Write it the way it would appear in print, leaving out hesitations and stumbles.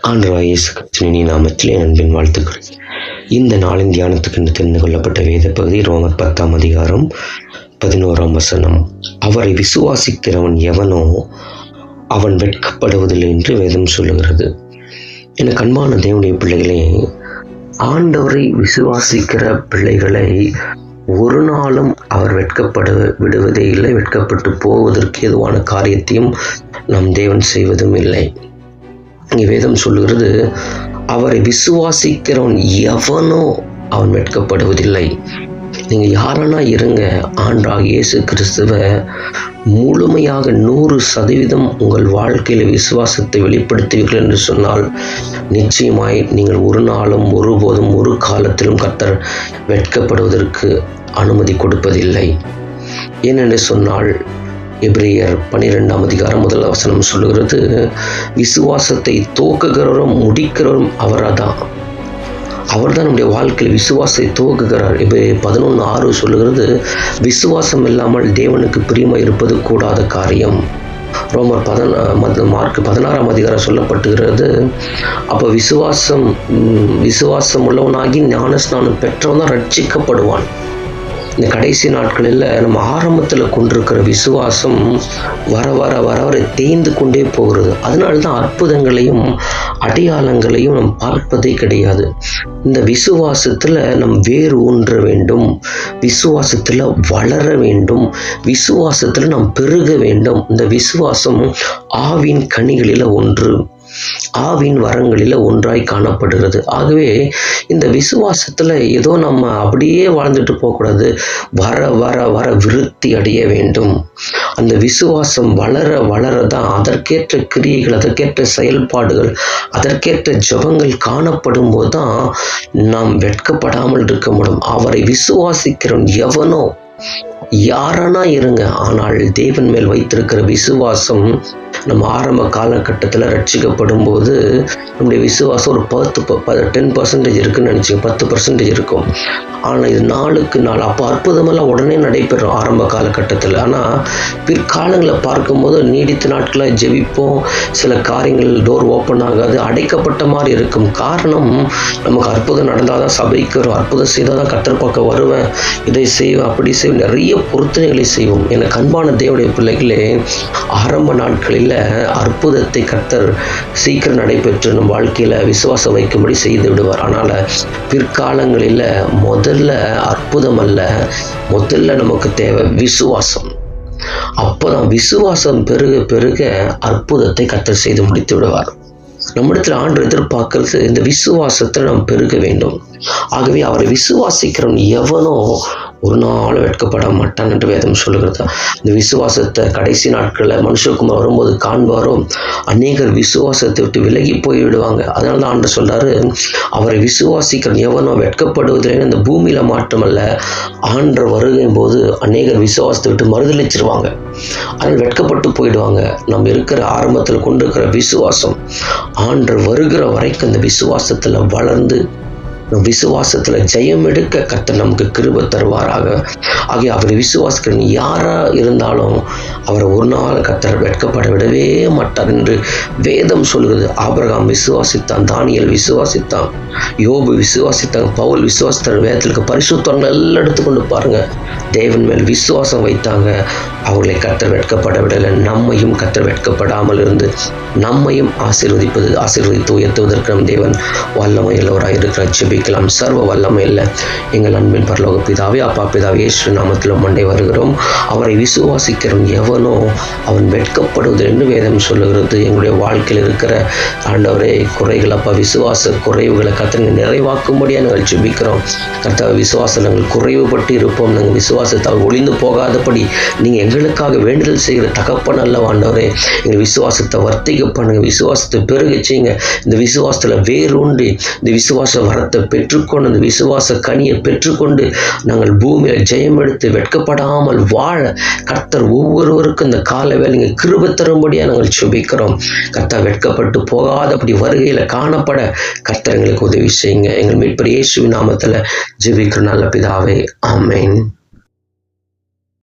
ஆண்டவராகிய இயேசு கிறிஸ்துவின் இனிய நாமத்திலே அன்பின் வாழ்த்துக்கள். இந்த நாளின் தியானத்துக்கு என்று தெரிந்து கொள்ளப்பட்ட வேத பகுதி ரோமர் 10 அதிகாரம் 11 அவரை விசுவாசிக்கிறவன் எவனோ அவன் வெட்கப்படுவதில்லை என்று வேதம் சொல்லுகிறது. என அன்பான தேவனுடைய பிள்ளைகளே, ஆண்டவரை விசுவாசிக்கிற பிள்ளைகளை ஒரு நாளும் அவர் வெட்கப்பட விடுவதே இல்லை. வெட்கப்பட்டு போவதற்கு எதுவான காரியத்தையும் நம் தேவன் செய்வதும் இல்லை. இங்கே வேதம் சொல்லுகிறது, அவரை விசுவாசிக்கிறவன் எவனோ அவன் வெட்கப்படுவதில்லை. நீங்க யாரனா இருங்க, ஆண்டவராகிய இயேசு கிறிஸ்துவை முழுமையாக 100% உங்கள் வாழ்க்கையில விசுவாசத்தை வெளிப்படுத்துவீர்கள் என்று சொன்னால் நிச்சயமாய் நீங்கள் ஒரு நாளும் ஒருபோதும் ஒரு காலத்திலும் கர்த்தர் வெட்கப்படுவதற்கு அனுமதி கொடுப்பதில்லை. ஏனென்று சொன்னால் எபிரேயர் 12 அதிகாரம் 1 சொல்லுகிறது, விசுவாசத்தை துவக்குகிறவரும் முடிக்கிறவரும் அவர்தான். அவர்தான் நம்முடைய வாழ்க்கையில் விசுவாசத்தை துவக்குகிறார். எபிரேயர் 11:6 சொல்லுகிறது, விசுவாசம் இல்லாமல் தேவனுக்கு பிரியமாய் இருப்பது கூடாத காரியம். ரோமர் மார்க் 16 அதிகாரம் சொல்லப்பட்டுகிறது. அப்போ விசுவாசம் உள்ளவனாகி ஞானஸ்நானம் பெற்றவன் தான் ரட்சிக்கப்படுவான். இந்த கடைசி நாட்களில் நம்ம ஆரம்பத்தில் கொண்டிருக்கிற விசுவாசம் வர வர வர வர தேய்ந்து கொண்டே போகிறது. அதனால்தான் அற்புதங்களையும் அடையாளங்களையும் நம்ம பார்ப்பதே கிடையாது. இந்த விசுவாசத்தில் நம் வேறு ஊன்ற வேண்டும், விசுவாசத்தில் வளர வேண்டும், விசுவாசத்தில் நாம் பெருக வேண்டும். இந்த விசுவாசம் ஆவின் கனிகளில் ஒன்று, ஆவின் வரங்களில் ஒன்றாய் காணப்படுகிறது. ஆகவே இந்த விசுவாசத்தில் ஏதோ நம்ம அப்படியே வாழ்ந்துட்டு போகக்கூடாது. வர வர வர விருத்தி அடைய வேண்டும். அந்த விசுவாசம் வளர வளரதான் அதற்கேற்ற கிரியைகள், அதற்கேற்ற செயல்பாடுகள், அதற்கேற்ற ஜெபங்கள் காணப்படும் போதுதான் நாம் வெட்கப்படாமல் இருக்க முடியும். அவரை விசுவாசிக்கிறவன் எவனோ யாரனா இருங்க, ஆனால் தேவன் மேல் வைத்திருக்கிற விசுவாசம் நம்ம ஆரம்ப காலகட்டத்தில் ரட்சிக்கப்படும் போது நம்முடைய விசுவாசம் ஒரு 10% இருக்குன்னு நினச்சிங்க, 10% இருக்கும். ஆனால் இது நாளுக்கு நாள் அப்போ அற்புதமெல்லாம் உடனே நடைபெறும் ஆரம்ப காலகட்டத்தில். ஆனால் பிற்காலங்களை பார்க்கும்போது நீடித்த நாட்களாக ஜெபிப்போம், சில காரியங்கள் டோர் ஓப்பன் ஆகாது, அடைக்கப்பட்ட மாதிரி இருக்கும். காரணம், நமக்கு அற்புதம் நடந்தால் தான் சபைக்கு வரும், அற்புதம் செய்தால் தான் கர்த்தர் பக்கம் வருவேன், இதை செய்வேன், அப்படி செய்வேன், நிறைய பொருத்தனைகளை செய்வோம். எனக்கு அன்பான தேவனுடைய பிள்ளைகளே, ஆரம்ப நாட்களில் அற்புதத்தை கர்த்தர் சீக்கிரம் நடைபெற்று நம் வாழ்க்கையில விசுவாசம் வைக்கும்படி செய்து விடுவார். ஆனால் பிற்காலங்களில் முதல்ல அற்புதம் அல்ல, முதல்ல நமக்கு தேவை விசுவாசம். அப்போதான் விசுவாசம் பெருக பெருக அற்புதத்தை கர்த்தர் செய்து முடித்து விடுவார். நம்மிடத்தில் ஆண்டவர் எதிர்பார்க்கிறது இந்த விசுவாசத்தை நாம் பெருக வேண்டும். ஆகவே அவரை விசுவாசிக்கிறவன் எவனோ ஒரு நாள் வெட்கப்பட மாட்டான் என்று வேதம் சொல்லுகிறது. இந்த விசுவாசத்தை கடைசி நாட்களில் மனுஷகுமார் வரும்போது காண்பாரோ, அநேகர் விசுவாசத்தை விட்டு விலகி போய்விடுவாங்க. அதனால தான் ஆண்டவர் சொல்றாரு, அவரை விசுவாசிக்கிறவன் எவனோ வெட்கப்படுவதில்லை. இந்த பூமியில மாற்றமல்ல, ஆண்டவர் வருகையும் போது அநேகர் விசுவாசத்தை விட்டு மறுதலிச்சிருவாங்க, அதனால் வெட்கப்பட்டு போயிடுவாங்க. நம்ம இருக்கிற ஆரம்பத்தில் கொண்டு இருக்கிற விசுவாசம் ஆண்டவர் வருகிற வரைக்கும் அந்த விசுவாசத்துல வளர்ந்து விசுவாசத்துல ஜெயம் எடுக்க கர்த்தர் நமக்கு கிருபை தருவாராக. ஆகிய அவரை விசுவாசிக்கிற யாரா இருந்தாலும் அவரை ஒரு நாள் கர்த்தர் வெட்கப்பட விடவே மாட்டார் என்று வேதம் சொல்கிறது. ஆபிரகாம் விசுவாசித்தான், தானியேல் விசுவாசித்தான், யோபு விசுவாசித்தான், பவுல் விசுவாசித்தார். வேதத்திற்கு பரிசுத்தவர்கள் எல்லாம் எடுத்துக்கொண்டு பாருங்க, தேவன் மேல் விசுவாசம் வைத்தாங்க, அவர்களை கர்த்தர் வெட்கப்பட விடலை. நம்மையும் கர்த்தர் வெட்கப்படாமல் இருந்து நம்மையும் ஆசீர்வதித்து உயர்த்துவதற்கு நம் தேவன் வல்லமை உள்ளவராக இருக்கிற. ஜெபிக்கலாம். சர்வ வல்லமை இல்லை எங்கள் அன்பின் பரலோக பிதாவே, அப்பா பிதாவே, இயேசு நாமத்தில் மண்டை வருகிறோம். அவரை விசுவாசிக்கிறவன் எவனோ அவன் வெட்கப்படுவது என்று வேதம் சொல்லுகிறது. எங்களுடைய வாழ்க்கையில் இருக்கிற ஆண்டவரே குறைகள், அப்பா விசுவாச குறைவுகளை கர்த்தர் நிறைவாக்கும்படியாக நாங்கள் ஜெபிக்கிறோம். கர்த்தர் விசுவாசம் நாங்கள் குறைவுபட்டு இருப்போம், நாங்கள் விசுவாசத்தை ஒளிந்து போகாதபடி நீங்கள் எங்களுக்காக வேண்டுதல் செய்கிற தகப்பன் அல்ல ஆண்டவரே. எங்கள் விசுவாசத்தை வர்த்திக்க பண்ணுங்க, விசுவாசத்தை பெருக செய்யுங்க. இந்த விசுவாசத்தில் வேரூன்றி இந்த விசுவாச வரத்தை பெற்றுக்கொண்டு, இந்த விசுவாச கனியை பெற்றுக்கொண்டு நாங்கள் பூமியில் ஜெயம் எடுத்து வெட்கப்படாமல் வாழ கர்த்தர் ஒவ்வொருவருக்கும் இந்த கால வேலைங்க கிருபை தரும்படியாக நாங்கள் ஜெபிக்கிறோம். கர்த்தர் வெட்கப்பட்டு போகாதபடி வருகையில் காணப்பட கர்த்தர் எங்களுக்கு உதவி செய்யுங்க. எங்கள் மீட்பர் இயேசுவின் நாமத்தில் ஜெபிக்கிற நல்ல பிதாவே, ஆமென்.